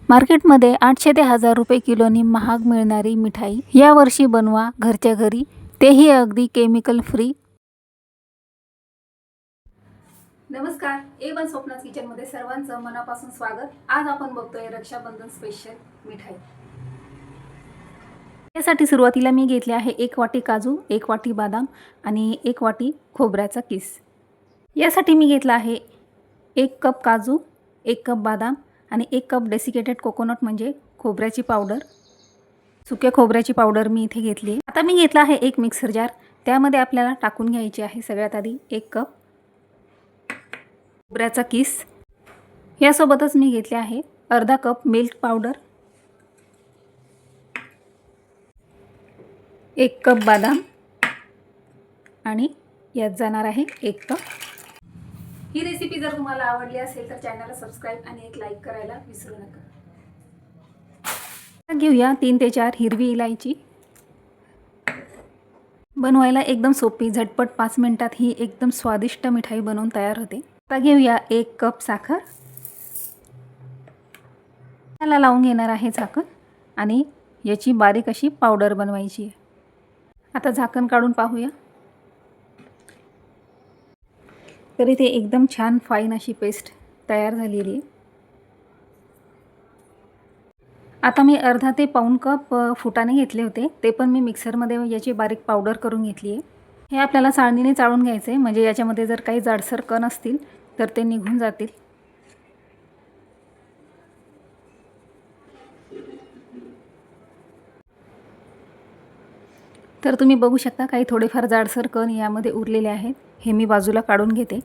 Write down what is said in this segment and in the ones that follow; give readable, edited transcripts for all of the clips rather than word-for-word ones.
मार्केटमध्ये 800 ते 1000 रुपये किलोनी महाग मिळणारी मिठाई यावर्षी बनवा घरच्या घरी, तेही अगदी केमिकल फ्री। नमस्कार, A1 स्वप्नाज किचनमध्ये सर्वांचं मनापासून स्वागत। आज आपण बघतोय रक्षाबंधन स्पेशल मिठाई। यासाठी सुरुवातीला मी घेतले आहे 1 वाटी काजू, 1 वाटी बदाम आणि 1 वाटी खोबऱ्याचा किस। यासाठी मी घेतला आहे 1 कप काजू, 1 कप बदाम आणि 1 कप डेसिकेटेड कोकोनट म्हणजे खोबऱ्याची पावडर, सुक्या खोबऱ्याची पावडर मी इथे घेतली आहे। आता मी घेतला आहे एक मिक्सर जार, त्यामध्ये आपल्याला टाकून घ्यायची आहे सगळ्यात आधी 1 कप खोबऱ्याचा किस। यासोबतच मी घेतले आहे अर्धा कप मिल्क पावडर, 1 कप बदाम आणि यात जाणार आहे 1 कप। ही रेसिपी जर तुम्हाला आवडली असेल तर चॅनलला सबस्क्राइब आणि एक लाईक करायला विसरू नका। घेऊया 3 ते 4 हिरवी इलायची। बनवायला एकदम सोपी, झटपट 5 मिनिटात ही एकदम स्वादिष्ट मिठाई बनवून तयार होते। आता घेऊया 1 कप साखर, त्याला लावून घेणार आहे झाकण आणि याची बारीक अशी पावडर बनवायची आहे। आता झाकण काढून पाहूया, तर इथे एकदम छान फाईन अशी पेस्ट तयार झालेली आहे। आता मी अर्धा ते पाऊण कप फुटाणे घेतले होते, ते पण मी मिक्सरमध्ये याची बारीक पावडर करून घेतली आहे। हे आपल्याला चाळणीने चाळून घ्यायचे, म्हणजे याच्यामध्ये जर काही जाडसर कण असतील तर ते निघून जातील। तर तुम्ही बघू शकता काही थोडेफार जाडसर कण यामध्ये उरलेले आहेत, हे मी बाजूला काढून घेते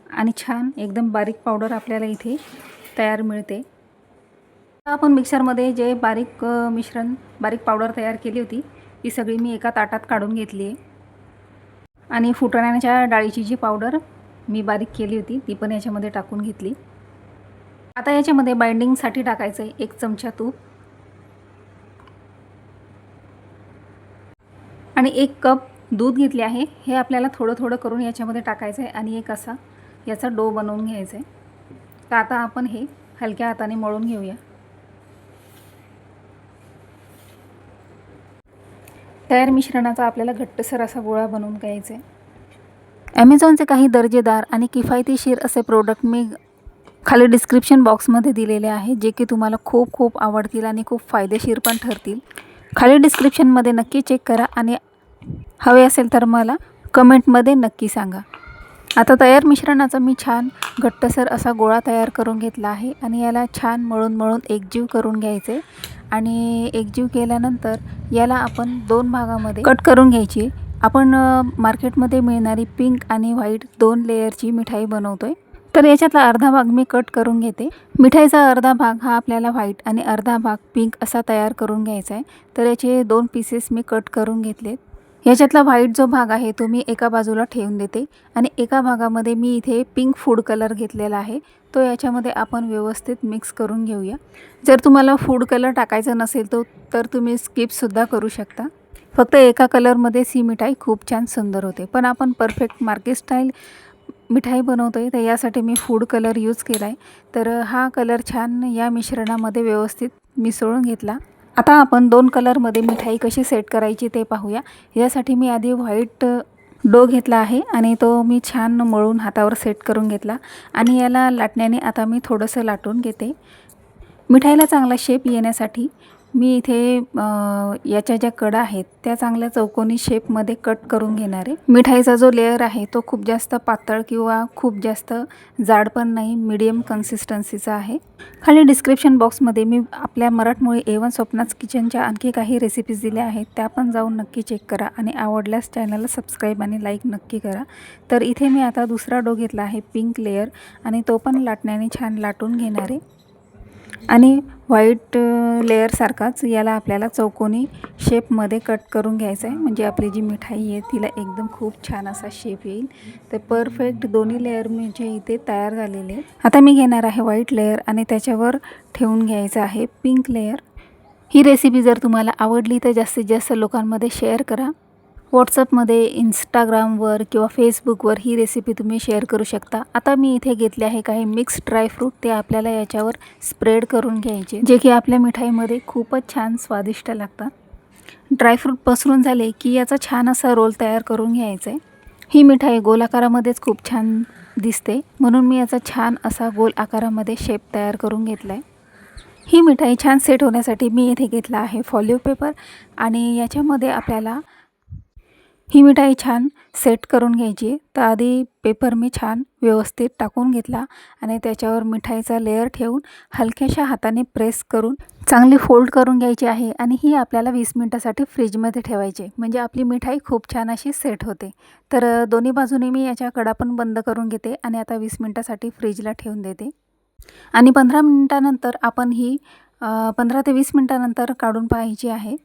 आणि छान एकदम बारीक पावडर आपल्याला इथे तयार मिळते। आपण मिक्सरमध्ये जे बारीक पावडर तयार केली होती ती सगळी मी एका ताटात काढून घेतली आहे आणि फुटाण्याच्या डाळीची जी पावडर मी बारीक केली होती ती पण याच्यामध्ये टाकून घेतली। आता याच्यामध्ये बाइंडिंगसाठी टाकायचं आहे 1 चमचा तूप आणि 1 कप दूध घेतले आहे। हे आपल्याला थोडं थोडं करून याच्यामध्ये टाकायचं आहे आणि एक असा याचा डो बनवून घ्यायचा आहे। तर आता आपण हे हलक्या हाताने मळून घेऊया। तयार मिश्रणाचा आपल्याला घट्टसर असा गोळा बनवून घ्यायचा आहे। ॲमेझॉनचे काही दर्जेदार आणि किफायतशीर असे प्रोडक्ट मी खाली डिस्क्रिप्शन बॉक्समध्ये दिलेले आहे, जे की तुम्हाला खूप खूप आवडतील आणि खूप फायदेशीर पण ठरतील। खाली डिस्क्रिप्शनमध्ये नक्की चेक करा आणि हवे असेल तर मला कमेंटमध्ये नक्की सांगा। आता तयार मिश्रणाचा मी छान घट्टसर असा गोळा तयार करून घेतला आहे आणि याला छान मळून एकजीव करून घ्यायचे आणि एकजीव केल्यानंतर याला आपण 2 भागामध्ये कट करून घ्यायची। आपण मार्केटमध्ये मिळणारी पिंक आणि व्हाईट 2 लेयरची मिठाई बनवतोय, तर याच्यातला अर्धा भाग मी कट करून घेते। मिठाईचा अर्धा भाग हा आपल्याला व्हाईट आणि अर्धा भाग पिंक असा तयार करून घ्यायचा आहे। तर याचे 2 पीसेस मी कट करून घेतलेत। याच्यातला व्हाईट जो भाग आहे तो मी एका बाजूला ठेवून देते आणि एका भागामध्ये मी इथे पिंक फूड कलर घेतलेला आहे, तो याच्यामध्ये आपण व्यवस्थित मिक्स करून घेऊया। जर तुम्हाला फूड कलर टाकायचा नसेल तर तुम्ही स्किपसुद्धा करू शकता। फक्त एका कलरमध्येच ही मिठाई खूप छान सुंदर होते, पण आपण परफेक्ट मार्केट स्टाईल मिठाई बनवतोय तर यासाठी मी फूड कलर यूज केला आहे। तर हा कलर छान या मिश्रणामध्ये व्यवस्थित मिसळून घेतला। आता आपण 2 कलरमध्ये मिठाई कशी सेट करायची ते पाहूया। यासाठी मी आधी व्हाईट डो घेतला आहे आणि तो मी छान मळून हातावर सेट करून घेतला आणि याला लाटण्याने आता मी थोडंसं लाटून घेते। मिठाईला चांगला शेप येण्यासाठी मी इथे याच्या ज्या कडा आहेत त्या चांगल्या चौकोनी शेपमध्ये कट करून घेणार आहे। मिठाईचा जो लेयर आहे तो खूप जास्त पातळ किंवा खूप जास्त जाड पण नाही, मीडियम कन्सिस्टन्सीचा आहे। खाली डिस्क्रिप्शन बॉक्समध्ये मी आपल्या मराठमोळी A1 स्वप्नाज किचनच्या आणखी काही रेसिपीज दिल्या आहेत, त्या पण जाऊन नक्की चेक करा आणि आवडल्यास चॅनलला सबस्क्राईब आणि लाईक नक्की करा। तर इथे मी आता दुसरा डो घेतला आहे पिंक लेयर आणि तो पण लाटण्याने छान लाटून घेणार आहे आणि व्हाईट लेअरसारखाच याला आपल्याला चौकोनी शेपमध्ये कट करून घ्यायचं आहे, म्हणजे आपली जी मिठाई आहे तिला एकदम खूप छान असा शेप येईल। तर परफेक्ट दोन्ही लेअर म्हणजे इथे तयार झालेले आहेत। आता मी घेणार आहे व्हाईट लेअर आणि त्याच्यावर ठेवून घ्यायचं आहे पिंक लेअर। ही रेसिपी जर तुम्हाला आवडली तर जास्तीत जास्त लोकांमध्ये शेअर करा। व्हॉट्सअपमध्ये, इंस्टाग्रामवर किंवा फेसबुकवर ही रेसिपी तुम्ही शेअर करू शकता. आता मी इथे घेतले आहे काही मिक्स ड्रायफ्रूट, ते आपल्याला याच्यावर स्प्रेड करून घ्यायचे, जे की आपल्या मिठाईमध्ये खूपच छान स्वादिष्ट लागतात. ड्रायफ्रूट पसरून झाले की याचा छान असा रोल तयार करून घ्यायचा आहे. ही मिठाई गोल आकारामध्येच खूप छान दिसते, म्हणून मी याचा छान असा गोल आकारामध्ये शेप तयार करून घेतला आहे. ही मिठाई छान सेट होण्यासाठी मी इथे घेतला आहे फॉलिओ पेपर आणि याच्यामध्ये आपल्याला ही मिठाई छान सेट करून घ्यायची. तर आधी पेपर मी छान व्यवस्थित टाकून घेतला आणि त्याच्यावर मिठाईचा लेयर ठेवून हलक्याशा हाताने प्रेस करून चांगली फोल्ड करून घ्यायची आहे आणि ही आपल्याला 20 मिनिटासाठी फ्रीजमध्ये ठेवायची, म्हणजे आपली मिठाई खूप छान अशी सेट होते. तर दोन्ही बाजूने मी याच्या कडा पण बंद करून घेते आणि आता 20 मिनिटासाठी फ्रीजला ठेवून देते. आणि 15 मिनिटानंतर आपण ही 15 ते 20 मिनिटानंतर काढून पाहायची आहे.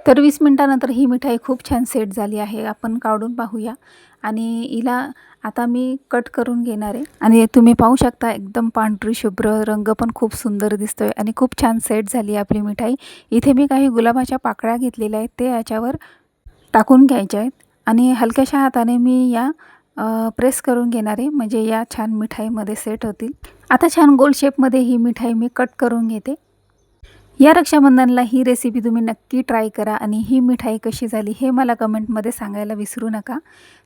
तर 20 मिनिटानंतर ही मिठाई खूप छान सेट झाली आहे. आपण काढून पाहूया आणि हिला आता मी कट करून घेणार आहे आणि तुम्ही पाहू शकता एकदम पांढरी शुभ्र रंग पण खूप सुंदर दिसतोय आणि खूप छान सेट झाली आहे आपली मिठाई. इथे मी काही गुलाबाच्या पाकळ्या घेतलेल्या आहेत, ते याच्यावर टाकून घ्यायच्या आहेत आणि हलक्याशा हाताने मी या प्रेस करून घेणार आहे, म्हणजे या छान मिठाईमध्ये सेट होतील. आता छान गोल शेपमध्ये ही मिठाई मी कट करून घेते. या रक्षाबंधनला ही रेसिपी तुम्ही नक्की ट्राय करा आणि ही मिठाई कशी झाली हे मला कमेंटमध्ये सांगायला विसरू नका.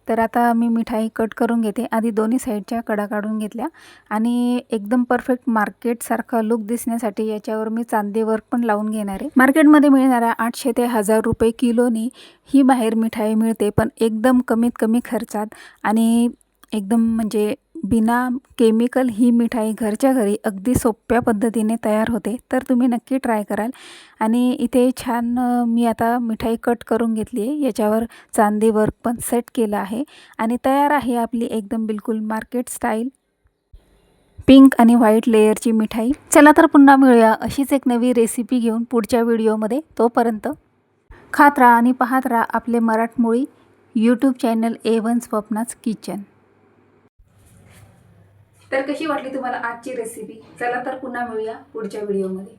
तर आता मी मिठाई कट करून घेते. आधी दोन्ही साईडच्या कडा काढून घेतल्या आणि एकदम परफेक्ट मार्केटसारखा लुक दिसण्यासाठी याच्यावर मी चांदी वर्क पण लावून घेणार आहे. मार्केटमध्ये मिळणाऱ्या 800 ते 1000 रुपये किलोनी ही बाहेर मिठाई मिळते, पण एकदम कमीत कमी खर्चात आणि एकदम म्हणजे बिना केमिकल ही मिठाई घरच्या घरी अगदी सोप्या पद्धतीने तयार होते. तर तुम्ही नक्की ट्राय कराल. आणि इथे छान मी आता मिठाई कट करून घेतली आहे, याच्यावर चांदी वर्क पण सेट केलं आहे आणि तयार आहे आपली एकदम बिलकुल मार्केट स्टाईल पिंक आणि व्हाईट लेयरची मिठाई. चला तर पुन्हा मिळूया अशीच एक नवी रेसिपी घेऊन पुढच्या व्हिडिओमध्ये. तोपर्यंत खात राहा आणि पाहत राहा आपले मराठमोळी यूट्यूब चॅनल A1 स्वप्नाज किचन. तर कशी वाटली तुम्हाला आजची रेसिपी? चला तर पुन्हा मिळूया पुढच्या व्हिडिओमध्ये.